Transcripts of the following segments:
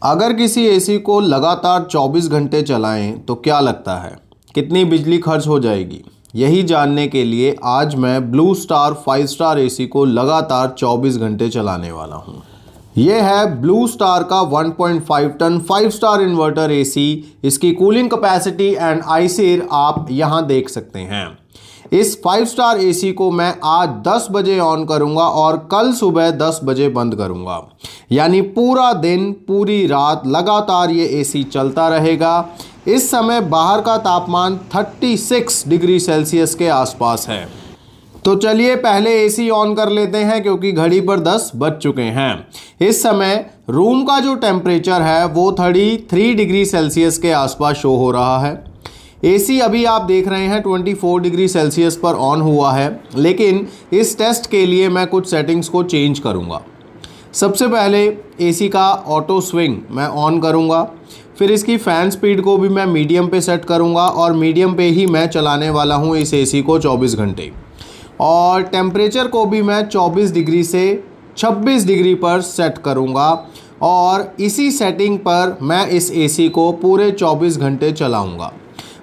अगर किसी एसी को लगातार 24 घंटे चलाएं तो क्या लगता है कितनी बिजली खर्च हो जाएगी? यही जानने के लिए आज मैं ब्लू स्टार 5 स्टार एसी को लगातार 24 घंटे चलाने वाला हूं। यह है ब्लू स्टार का 1.5 टन 5 स्टार इन्वर्टर एसी। इसकी कूलिंग कैपेसिटी एंड आईसीर आप यहां देख सकते हैं। इस 5 स्टार एसी को मैं आज 10 बजे ऑन करूंगा और कल सुबह 10 बजे बंद करूंगा, यानी पूरा दिन पूरी रात लगातार ये एसी चलता रहेगा। इस समय बाहर का तापमान 36 डिग्री सेल्सियस के आसपास है। तो चलिए पहले एसी ऑन कर लेते हैं क्योंकि घड़ी पर 10 बज चुके हैं। इस समय रूम का जो टेम्परेचर है वो 33 डिग्री सेल्सियस के आसपास शो हो रहा है। एसी अभी आप देख रहे हैं 24 डिग्री सेल्सियस पर ऑन हुआ है, लेकिन इस टेस्ट के लिए मैं कुछ सेटिंग्स को चेंज करूंगा। सबसे पहले एसी का ऑटो स्विंग मैं ऑन करूंगा, फिर इसकी फ़ैन स्पीड को भी मैं मीडियम पे सेट करूंगा और मीडियम पे ही मैं चलाने वाला हूं इस एसी को 24 घंटे। और टेम्परेचर को भी मैं 24 डिग्री से 26 डिग्री पर सेट करूंगा और इसी सेटिंग पर मैं इस एसी को पूरे 24 घंटे चलाऊंगा।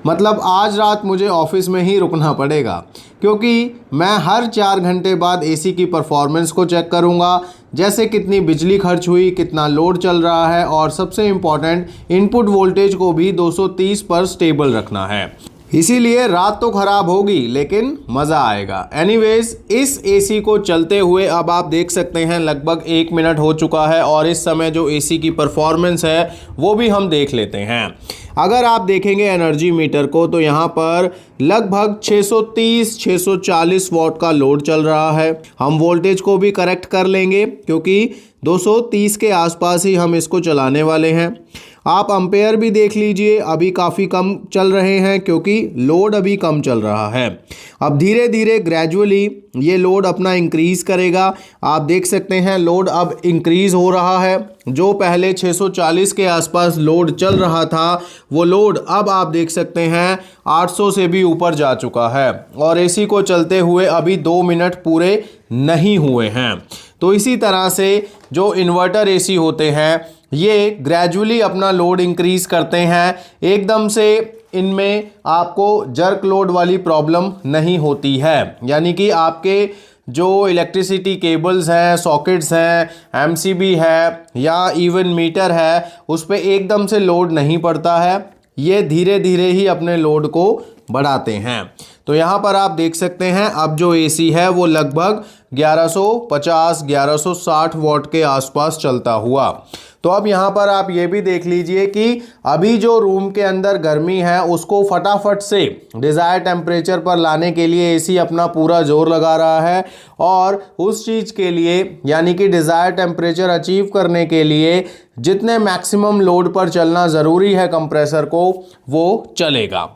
मतलब आज रात मुझे ऑफिस में ही रुकना पड़ेगा क्योंकि मैं हर 4 घंटे बाद एसी की परफॉर्मेंस को चेक करूंगा, जैसे कितनी बिजली खर्च हुई, कितना लोड चल रहा है और सबसे इम्पॉर्टेंट इनपुट वोल्टेज को भी 230 पर स्टेबल रखना है। इसीलिए रात तो ख़राब होगी लेकिन मज़ा आएगा। एनीवेज, इस एसी को चलते हुए अब आप देख सकते हैं लगभग 1 मिनट हो चुका है और इस समय जो एसी की परफॉर्मेंस है वो भी हम देख लेते हैं। अगर आप देखेंगे एनर्जी मीटर को तो यहाँ पर लगभग 630-640 वॉट का लोड चल रहा है। हम वोल्टेज को भी करेक्ट कर लेंगे क्योंकि 230 के आसपास ही हम इसको चलाने वाले हैं। आप एम्पेयर भी देख लीजिए, अभी काफ़ी कम चल रहे हैं क्योंकि लोड अभी कम चल रहा है। अब धीरे धीरे ग्रेजुअली ये लोड अपना इंक्रीज़ करेगा। आप देख सकते हैं लोड अब इंक्रीज़ हो रहा है। जो पहले 640 के आसपास लोड चल रहा था वो लोड अब आप देख सकते हैं 800 से भी ऊपर जा चुका है और एसी को चलते हुए अभी 2 मिनट पूरे नहीं हुए हैं। तो इसी तरह से जो इन्वर्टर एसी होते हैं ये ग्रेजुअली अपना लोड इंक्रीज़ करते हैं। एकदम से इनमें आपको जर्क लोड वाली प्रॉब्लम नहीं होती है, यानी कि आपके जो इलेक्ट्रिसिटी केबल्स हैं, सॉकेट्स हैं, एमसीबी है या इवन मीटर है, उस पर एकदम से लोड नहीं पड़ता है। ये धीरे धीरे ही अपने लोड को बढ़ाते हैं। तो यहाँ पर आप देख सकते हैं अब जो एसी है वो लगभग 1150-1160 वॉट के आसपास चलता हुआ। तो अब यहाँ पर आप ये भी देख लीजिए कि अभी जो रूम के अंदर गर्मी है उसको फटाफट से डिज़ायर टेम्परेचर पर लाने के लिए एसी अपना पूरा जोर लगा रहा है और उस चीज़ के लिए यानी कि डिज़ायर टेम्परेचर अचीव करने के लिए जितने मैक्सिमम लोड पर चलना ज़रूरी है कंप्रेसर को वो चलेगा।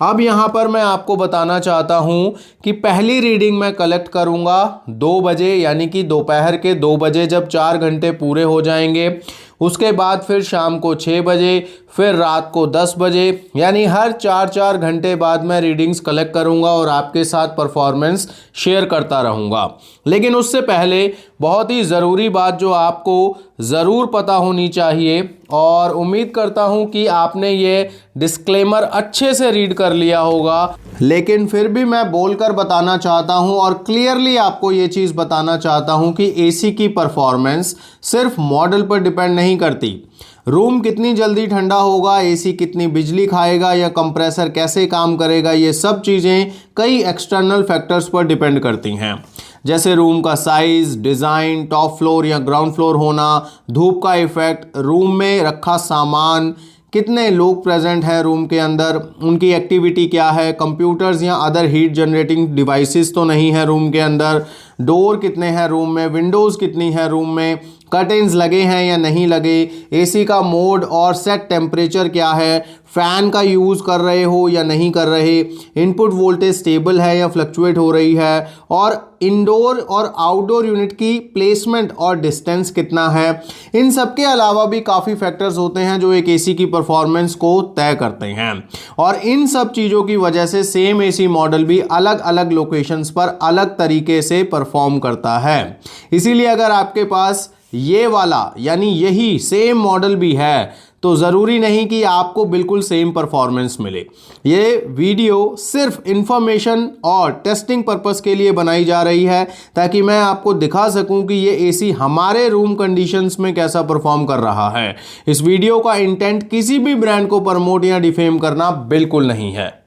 अब यहाँ पर मैं आपको बताना चाहता हूँ कि पहली रीडिंग मैं कलेक्ट करूँगा 2 बजे, यानी कि दोपहर के 2 बजे जब 4 घंटे पूरे हो जाएंगे। उसके बाद फिर शाम को 6 बजे, फिर रात को 10 बजे, यानी हर 4-4 घंटे बाद मैं रीडिंग्स कलेक्ट करूंगा और आपके साथ परफॉर्मेंस शेयर करता रहूंगा। लेकिन उससे पहले बहुत ही ज़रूरी बात जो आपको ज़रूर पता होनी चाहिए, और उम्मीद करता हूं कि आपने ये डिस्क्लेमर अच्छे से रीड कर लिया होगा, लेकिन फिर भी मैं बोलकर बताना चाहता हूं और क्लियरली आपको ये चीज़ बताना चाहता हूं कि एसी की परफॉर्मेंस सिर्फ मॉडल पर डिपेंड नहीं करती। रूम कितनी जल्दी ठंडा होगा, एसी कितनी बिजली खाएगा या कंप्रेसर कैसे काम करेगा, ये सब चीज़ें कई एक्सटर्नल फैक्टर्स पर डिपेंड करती हैं, जैसे रूम का साइज़, डिज़ाइन, टॉप फ्लोर या ग्राउंड फ्लोर होना, धूप का इफ़ेक्ट, रूम में रखा सामान, कितने लोग प्रेजेंट हैं रूम के अंदर, उनकी एक्टिविटी क्या है, कंप्यूटर्स या अदर हीट जनरेटिंग डिवाइसेस तो नहीं है रूम के अंदर, डोर कितने हैं रूम में, विंडोज़ कितनी है रूम में, कर्टेन्स लगे हैं या नहीं लगे, एसी का मोड और सेट टेम्परेचर क्या है, फ़ैन का यूज़ कर रहे हो या नहीं कर रहे, इनपुट वोल्टेज स्टेबल है या फ्लक्चुएट हो रही है, और इंडोर और आउटडोर यूनिट की प्लेसमेंट और डिस्टेंस कितना है। इन सब के अलावा भी काफ़ी फैक्टर्स होते हैं जो एक एसी की परफॉर्मेंस को तय करते हैं, और इन सब चीज़ों की वजह से सेम एसी मॉडल भी अलग अलग लोकेशंस पर अलग तरीके से परफॉर्म करता है। इसीलिए अगर आपके पास ये वाला यानी यही सेम मॉडल भी है, तो ज़रूरी नहीं कि आपको बिल्कुल सेम परफॉर्मेंस मिले। ये वीडियो सिर्फ इंफॉर्मेशन और टेस्टिंग पर्पस के लिए बनाई जा रही है, ताकि मैं आपको दिखा सकूं कि ये एसी हमारे रूम कंडीशंस में कैसा परफॉर्म कर रहा है। इस वीडियो का इंटेंट किसी भी ब्रांड को प्रमोट या डिफेम करना बिल्कुल नहीं है।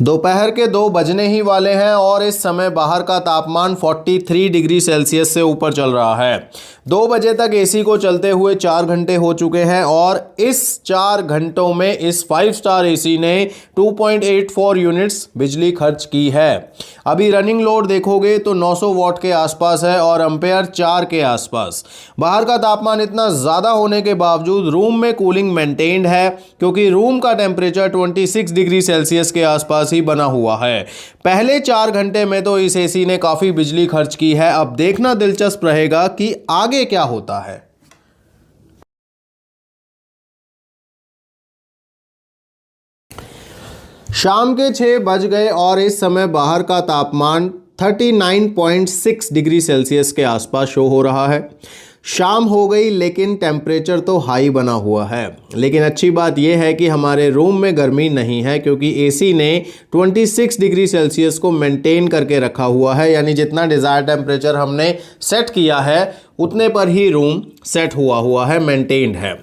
दोपहर के 2 बजने ही वाले हैं और इस समय बाहर का तापमान 43 डिग्री सेल्सियस से ऊपर चल रहा है। 2 बजे तक एसी को चलते हुए 4 घंटे हो चुके हैं और इस 4 घंटों में इस 5 स्टार एसी ने 2.84 यूनिट्स बिजली खर्च की है। अभी रनिंग लोड देखोगे तो 900 वॉट के आसपास है और एम्पेयर 4 के आसपास। बाहर का तापमान इतना ज़्यादा होने के बावजूद रूम में कूलिंग मेंटेन्ड है, क्योंकि रूम का टेम्परेचर 26 डिग्री सेल्सियस के आसपास ही बना हुआ है। पहले 4 घंटे में तो इस एसी ने काफी बिजली खर्च की है। अब देखना दिलचस्प रहेगा कि आगे क्या होता है। शाम के 6 बज गए और इस समय बाहर का तापमान 39.6 डिग्री सेल्सियस के आसपास शो हो रहा है। शाम हो गई लेकिन टेम्परेचर तो हाई बना हुआ है। लेकिन अच्छी बात यह है कि हमारे रूम में गर्मी नहीं है, क्योंकि एसी ने 26 डिग्री सेल्सियस को मेंटेन करके रखा हुआ है। यानी जितना डिज़ायर टेम्परेचर हमने सेट किया है उतने पर ही रूम सेट हुआ है, मेंटेन्ड है।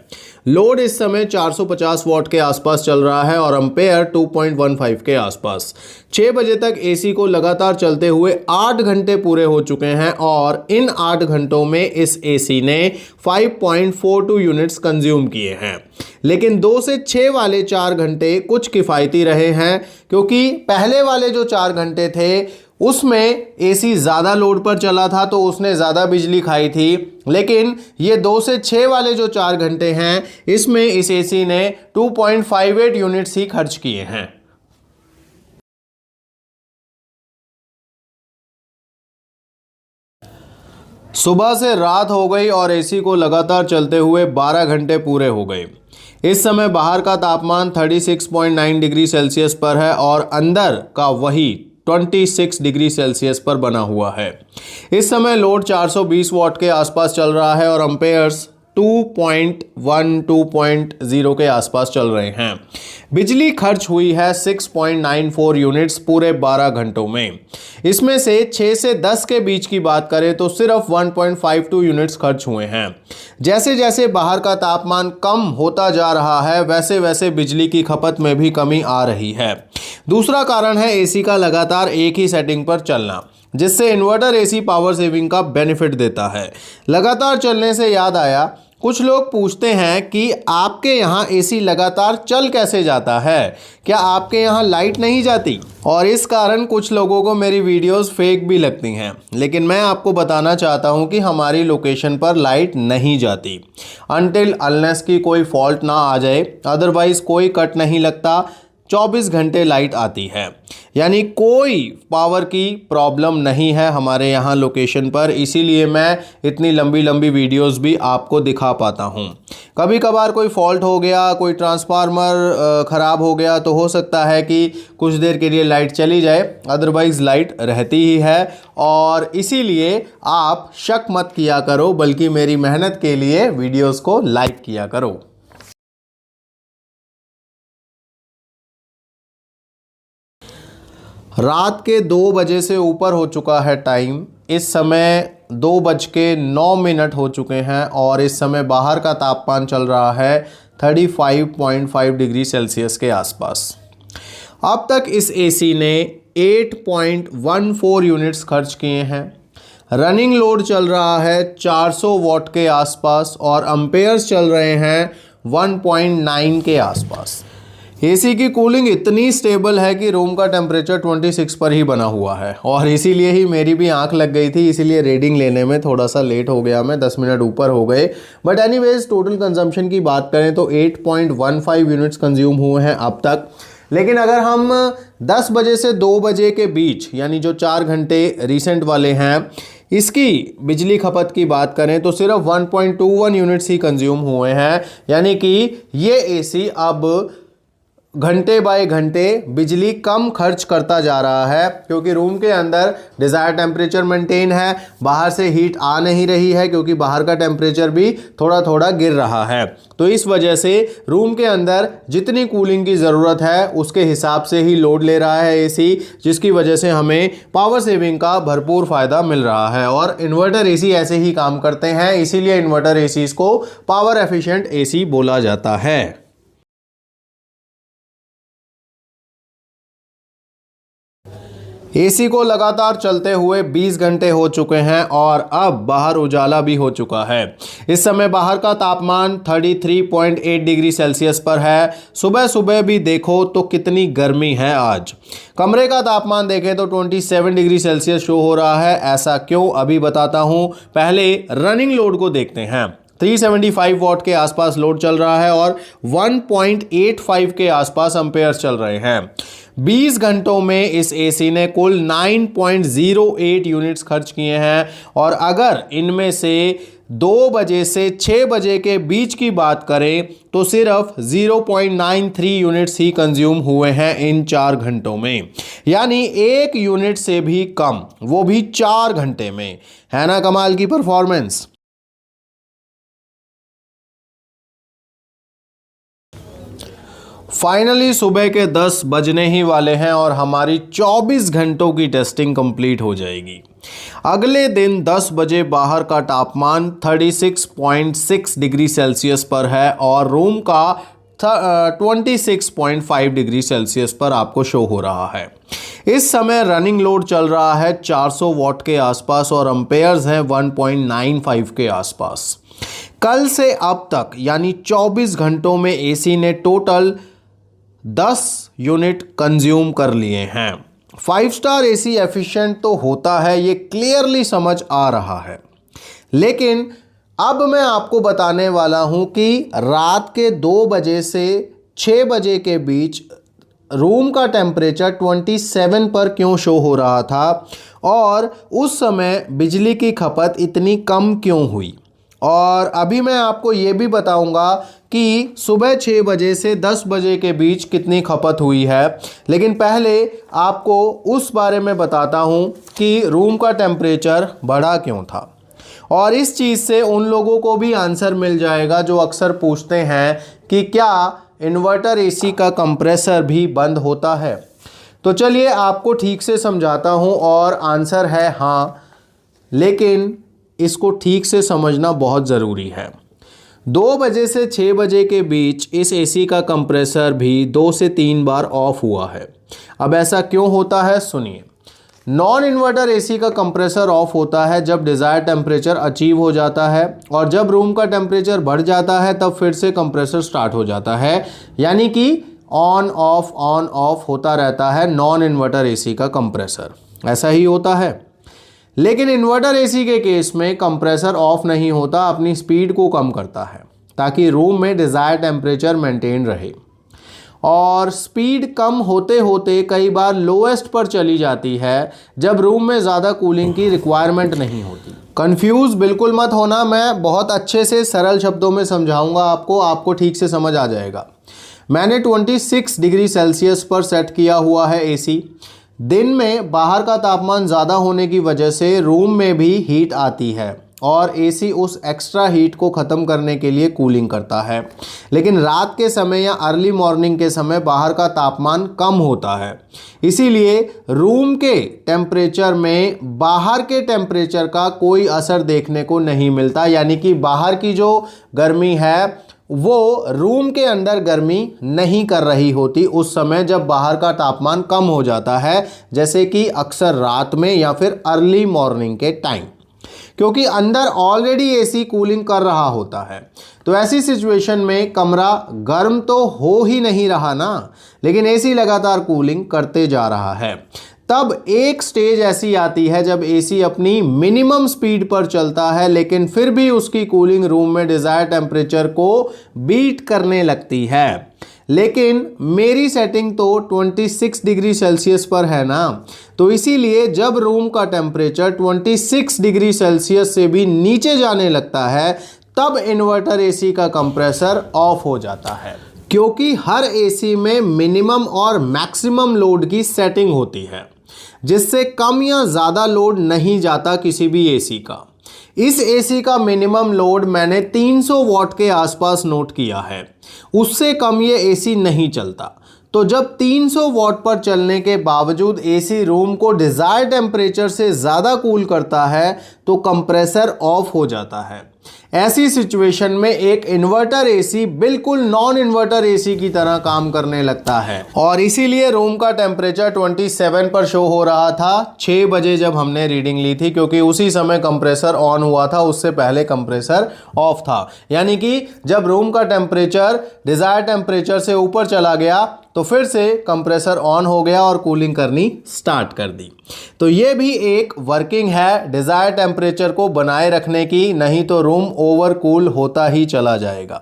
लोड इस समय 450 वॉट के आसपास चल रहा है और एम्पेयर 2.15 के आसपास। 6 बजे तक एसी को लगातार चलते हुए 8 घंटे पूरे हो चुके हैं और इन 8 घंटों में इस एसी ने 5.42 यूनिट्स कंज्यूम किए हैं। लेकिन 2 से 6 वाले 4 घंटे कुछ किफ़ायती रहे हैं, क्योंकि पहले वाले जो 4 घंटे थे उसमें एसी ज़्यादा लोड पर चला था तो उसने ज़्यादा बिजली खाई थी। लेकिन ये 2 से 6 वाले जो 4 घंटे हैं इसमें इस एसी ने 2.58 यूनिट्स ही खर्च किए हैं। सुबह से रात हो गई और एसी को लगातार चलते हुए 12 घंटे पूरे हो गए। इस समय बाहर का तापमान 36.9 डिग्री सेल्सियस पर है और अंदर का वही 26 डिग्री सेल्सियस पर बना हुआ है। इस समय लोड 420 वॉट के आसपास चल रहा है और एम्पेयर्स 2.0 के आसपास चल रहे हैं। बिजली खर्च हुई है 6.94 यूनिट्स पूरे 12 घंटों में। इसमें से 6 से 10 के बीच की बात करें तो सिर्फ 1.52 यूनिट्स खर्च हुए हैं। जैसे जैसे बाहर का तापमान कम होता जा रहा है वैसे वैसे बिजली की खपत में भी कमी आ रही है। दूसरा कारण है एसी का लगातार एक ही सेटिंग पर चलना, जिससे इन्वर्टर एसी पावर सेविंग का बेनिफिट देता है। लगातार चलने से याद आया, कुछ लोग पूछते हैं कि आपके यहाँ एसी लगातार चल कैसे जाता है, क्या आपके यहाँ लाइट नहीं जाती? और इस कारण कुछ लोगों को मेरी वीडियोस फेक भी लगती हैं। लेकिन मैं आपको बताना चाहता हूँ कि हमारी लोकेशन पर लाइट नहीं जाती अनटिल अनलेस की कोई फॉल्ट ना आ जाए, अदरवाइज़ कोई कट नहीं लगता। 24 घंटे लाइट आती है, यानी कोई पावर की प्रॉब्लम नहीं है हमारे यहाँ लोकेशन पर। इसीलिए मैं इतनी लंबी लंबी वीडियोस भी आपको दिखा पाता हूँ। कभी कभार कोई फॉल्ट हो गया, कोई ट्रांसफार्मर ख़राब हो गया तो हो सकता है कि कुछ देर के लिए लाइट चली जाए, अदरवाइज़ लाइट रहती ही है। और इसीलिए आप शक मत किया करो, बल्कि मेरी मेहनत के लिए वीडियोज़ को लाइक किया करो। रात के 2 बजे से ऊपर हो चुका है टाइम। इस समय 2:09 हो चुके हैं और इस समय बाहर का तापमान चल रहा है 35.5 डिग्री सेल्सियस के आसपास। अब तक इस एसी ने 8.14 यूनिट्स खर्च किए हैं। रनिंग लोड चल रहा है 400 वॉट के आसपास और एम्पेयर्स चल रहे हैं 1.9 के आसपास। एसी की कूलिंग इतनी स्टेबल है कि रूम का टेम्परेचर 26 पर ही बना हुआ है और इसीलिए ही मेरी भी आंख लग गई थी, इसीलिए रीडिंग लेने में थोड़ा सा लेट हो गया, मैं 10 मिनट ऊपर हो गए। बट एनीवेज टोटल कंजम्पशन की बात करें तो 8.15 यूनिट्स कंज्यूम हुए हैं अब तक। लेकिन अगर हम 10 बजे से 2 बजे के बीच, यानी जो 4 घंटे रिसेंट वाले हैं, इसकी बिजली खपत की बात करें तो सिर्फ 1.21 यूनिट्स ही कंज्यूम हुए हैं। यानी कि ये एसी अब घंटे बाय घंटे बिजली कम खर्च करता जा रहा है, क्योंकि रूम के अंदर डिज़ायर टेम्परेचर मेंटेन है, बाहर से हीट आ नहीं रही है क्योंकि बाहर का टेम्परेचर भी थोड़ा थोड़ा गिर रहा है। तो इस वजह से रूम के अंदर जितनी कूलिंग की ज़रूरत है उसके हिसाब से ही लोड ले रहा है एसी, जिसकी वजह से हमें पावर सेविंग का भरपूर फ़ायदा मिल रहा है। और इन्वर्टर एसी ऐसे ही काम करते हैं, इसीलिए इन्वर्टर एसीज़ को पावर एफिशिएंट एसी बोला जाता है। एसी को लगातार चलते हुए 20 घंटे हो चुके हैं और अब बाहर उजाला भी हो चुका है। इस समय बाहर का तापमान 33.8 डिग्री सेल्सियस पर है। सुबह सुबह भी देखो तो कितनी गर्मी है आज। कमरे का तापमान देखें तो 27 डिग्री सेल्सियस शो हो रहा है। ऐसा क्यों, अभी बताता हूं। पहले रनिंग लोड को देखते हैं। 375 वॉट के आसपास लोड चल रहा है और 1.85 के आसपास एम्पेयर्स चल रहे हैं। 20 घंटों में इस एसी ने कुल 9.08 यूनिट्स खर्च किए हैं और अगर इनमें से 2 बजे से 6 बजे के बीच की बात करें तो सिर्फ 0.93 यूनिट्स ही कंज्यूम हुए हैं इन 4 घंटों में, यानी 1 यूनिट से भी कम, वो भी 4 घंटे में। है ना कमाल की परफॉर्मेंस। फाइनली सुबह के 10 बजने ही वाले हैं और हमारी 24 घंटों की टेस्टिंग कंप्लीट हो जाएगी। अगले दिन 10 बजे बाहर का तापमान 36.6 डिग्री सेल्सियस पर है और रूम का 26.5 डिग्री सेल्सियस पर आपको शो हो रहा है। इस समय रनिंग लोड चल रहा है 400 वॉट के आसपास और एम्पेयर्स हैं 1.95 के आसपास। कल से अब तक यानी 24 घंटों में एसी ने टोटल 10 यूनिट कंज्यूम कर लिए हैं। 5 स्टार एसी एफिशिएंट तो होता है, ये क्लियरली समझ आ रहा है, लेकिन अब मैं आपको बताने वाला हूं कि रात के 2 बजे से 6 बजे के बीच रूम का टेम्परेचर 27 पर क्यों शो हो रहा था और उस समय बिजली की खपत इतनी कम क्यों हुई। और अभी मैं आपको ये भी बताऊंगा कि सुबह 6 बजे से 10 बजे के बीच कितनी खपत हुई है, लेकिन पहले आपको उस बारे में बताता हूं कि रूम का टेम्परेचर बढ़ा क्यों था। और इस चीज़ से उन लोगों को भी आंसर मिल जाएगा जो अक्सर पूछते हैं कि क्या इन्वर्टर एसी का कंप्रेसर भी बंद होता है। तो चलिए आपको ठीक से समझाता हूं और आंसर है हाँ, लेकिन इसको ठीक से समझना बहुत ज़रूरी है। 2 बजे से 6 बजे के बीच इस एसी का कंप्रेसर भी 2 से 3 बार ऑफ हुआ है। अब ऐसा क्यों होता है, सुनिए। नॉन इन्वर्टर एसी का कंप्रेसर ऑफ होता है जब डिज़ायर टेम्परेचर अचीव हो जाता है और जब रूम का टेम्परेचर बढ़ जाता है तब फिर से कंप्रेसर स्टार्ट हो जाता है, यानी कि ऑन ऑफ होता रहता है नॉन इन्वर्टर एसी का कंप्रेसर। ऐसा ही होता है, लेकिन इन्वर्टर एसी के केस में कंप्रेसर ऑफ नहीं होता, अपनी स्पीड को कम करता है ताकि रूम में डिज़ायर टेम्परेचर मेंटेन रहे। और स्पीड कम होते होते कई बार लोएस्ट पर चली जाती है जब रूम में ज़्यादा कूलिंग की रिक्वायरमेंट नहीं होती। कंफ्यूज बिल्कुल मत होना, मैं बहुत अच्छे से सरल शब्दों में समझाऊंगा आपको ठीक से समझ आ जाएगा। मैंने 26 डिग्री सेल्सियस पर सेट किया हुआ है एसी। दिन में बाहर का तापमान ज़्यादा होने की वजह से रूम में भी हीट आती है और एसी उस एक्स्ट्रा हीट को ख़त्म करने के लिए कूलिंग करता है, लेकिन रात के समय या अर्ली मॉर्निंग के समय बाहर का तापमान कम होता है, इसीलिए रूम के टेम्परेचर में बाहर के टेम्परेचर का कोई असर देखने को नहीं मिलता। यानी कि बाहर की जो गर्मी है वो रूम के अंदर गर्मी नहीं कर रही होती उस समय जब बाहर का तापमान कम हो जाता है, जैसे कि अक्सर रात में या फिर अर्ली मॉर्निंग के टाइम, क्योंकि अंदर ऑलरेडी एसी कूलिंग कर रहा होता है। तो ऐसी सिचुएशन में कमरा गर्म तो हो ही नहीं रहा ना, लेकिन एसी लगातार कूलिंग करते जा रहा है। तब एक स्टेज ऐसी आती है जब एसी अपनी मिनिमम स्पीड पर चलता है, लेकिन फिर भी उसकी कूलिंग रूम में डिज़ायर टेम्परेचर को बीट करने लगती है। लेकिन मेरी सेटिंग तो 26 डिग्री सेल्सियस पर है ना, तो इसीलिए जब रूम का टेम्परेचर 26 डिग्री सेल्सियस से भी नीचे जाने लगता है तब इन्वर्टर एसी का कंप्रेसर ऑफ हो जाता है। क्योंकि हर एसी में मिनिमम और मैक्सिमम लोड की सेटिंग होती है, जिससे कम या ज़्यादा लोड नहीं जाता किसी भी एसी का। इस एसी का मिनिमम लोड मैंने 300 वॉट के आसपास नोट किया है, उससे कम ये एसी नहीं चलता। तो जब 300 वॉट पर चलने के बावजूद एसी रूम को डिज़ायर्ड टेम्परेचर से ज़्यादा कूल करता है तो कंप्रेसर ऑफ हो जाता है। ऐसी सिचुएशन में एक इन्वर्टर एसी बिल्कुल नॉन इन्वर्टर एसी की तरह काम करने लगता है और इसीलिए रूम का टेम्परेचर 27 पर शो हो रहा था 6 बजे जब हमने रीडिंग ली थी, क्योंकि उसी समय कंप्रेसर ऑन हुआ था, उससे पहले कंप्रेसर ऑफ था। यानी कि जब रूम का टेम्परेचर डिजायर्ड टेम्परेचर से ऊपर चला गया तो फिर से कंप्रेसर ऑन हो गया और कूलिंग करनी स्टार्ट कर दी। तो ये भी एक वर्किंग है डिजायर्ड टेम्परेचर को बनाए रखने की, नहीं तो रूम ओवर कूल होता ही चला जाएगा।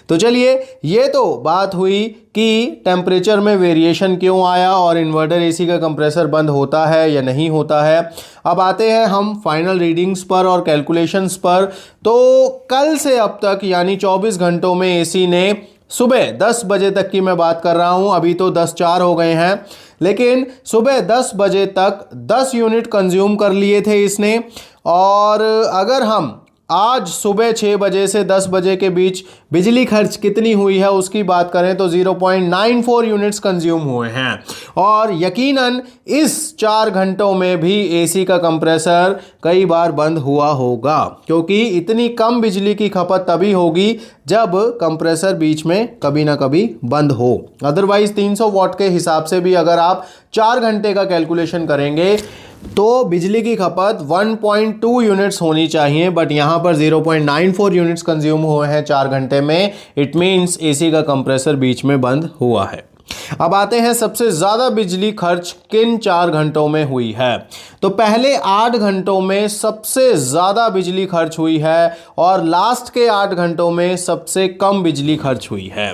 तो चलिए, ये तो बात हुई कि टेम्परेचर में वेरिएशन क्यों आया और इन्वर्टर एसी का कंप्रेसर बंद होता है या नहीं होता है। अब आते हैं हम फाइनल रीडिंग्स पर और कैलकुलेशंस पर। तो कल से अब तक यानी 24 घंटों में एसी ने सुबह 10 बजे तक की मैं बात कर रहा हूं, अभी तो 10:04 हो गए हैं, लेकिन सुबह 10 बजे तक 10 यूनिट कंज्यूम कर लिए थे इसने। और अगर हम आज सुबह 6 बजे से 10 बजे के बीच बिजली खर्च कितनी हुई है उसकी बात करें तो 0.94 यूनिट्स कंज्यूम हुए हैं। और यकीनन इस 4 घंटों में भी एसी का कंप्रेसर कई बार बंद हुआ होगा, क्योंकि इतनी कम बिजली की खपत तभी होगी जब कंप्रेसर बीच में कभी ना कभी बंद हो। अदरवाइज 300 वॉट के हिसाब से भी अगर आप 4 घंटे का कैलकुलेशन करेंगे तो बिजली की खपत 1.2 यूनिट्स होनी चाहिए, बट यहाँ पर 0.94 यूनिट्स कंज्यूम हुए हैं 4 घंटे में। इट मीन्स एसी का कंप्रेसर बीच में बंद हुआ है। अब आते हैं सबसे ज़्यादा बिजली खर्च किन 4 घंटों में हुई है। तो पहले 8 घंटों में सबसे ज़्यादा बिजली खर्च हुई है और लास्ट के 8 घंटों में सबसे कम बिजली खर्च हुई है।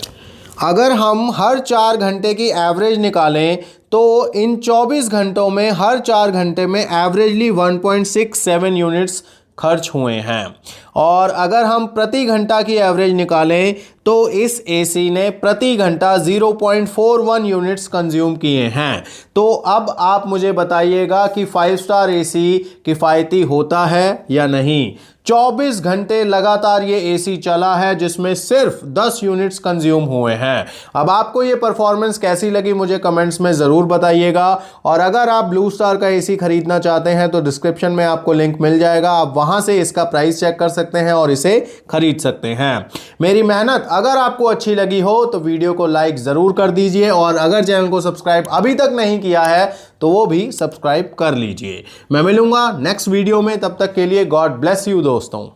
अगर हम हर 4 घंटे की एवरेज निकालें तो इन 24 घंटों में हर 4 घंटे में एवरेजली 1.67 यूनिट्स खर्च हुए हैं। और अगर हम प्रति घंटा की एवरेज निकालें तो इस एसी ने प्रति घंटा 0.41 यूनिट्स कंज्यूम किए हैं। तो अब आप मुझे बताइएगा कि 5 स्टार एसी किफ़ायती होता है या नहीं। 24 घंटे लगातार ये एसी चला है जिसमें सिर्फ 10 यूनिट्स कंज्यूम हुए हैं। अब आपको ये परफॉर्मेंस कैसी लगी मुझे कमेंट्स में ज़रूर बताइएगा। और अगर आप ब्लू स्टार का एसी खरीदना चाहते हैं तो डिस्क्रिप्शन में आपको लिंक मिल जाएगा, आप वहां से इसका प्राइस चेक कर सकते हैं और इसे खरीद सकते हैं। मेरी मेहनत अगर आपको अच्छी लगी हो तो वीडियो को लाइक ज़रूर कर दीजिए और अगर चैनल को सब्सक्राइब अभी तक नहीं किया है तो वो भी सब्सक्राइब कर लीजिए। मैं मिलूंगा नेक्स्ट वीडियो में, तब तक के लिए गॉड ब्लेस यू दोस्तों।